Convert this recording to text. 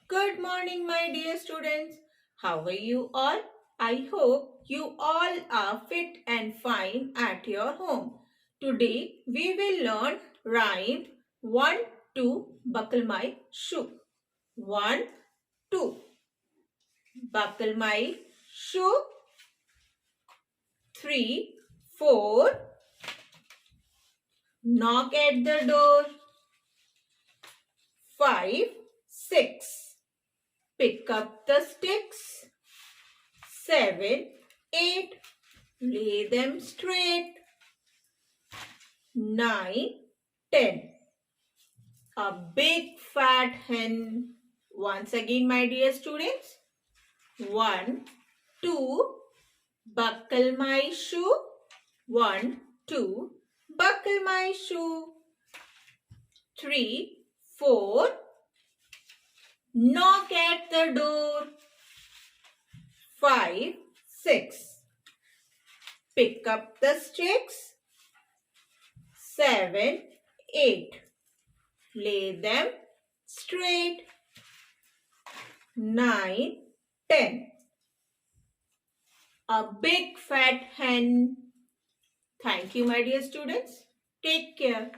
Good morning, my dear students. How are you all? I hope you all are fit and fine at your home. Today we will learn rhyme 1 2 buckle my shoe. 1 2 buckle my shoe. 3 4 knock at the door. 5 6 pick up the sticks. 7 8 lay them straight. 9 10 a big fat hen. Once again, my dear students. 1 2 buckle my shoe. 1 2 buckle my shoe. 3 4 knock at the door. 5 6 pick up the sticks. 7 8 lay them straight. 9 10 a big fat hen. Thank you, my dear students. Take care.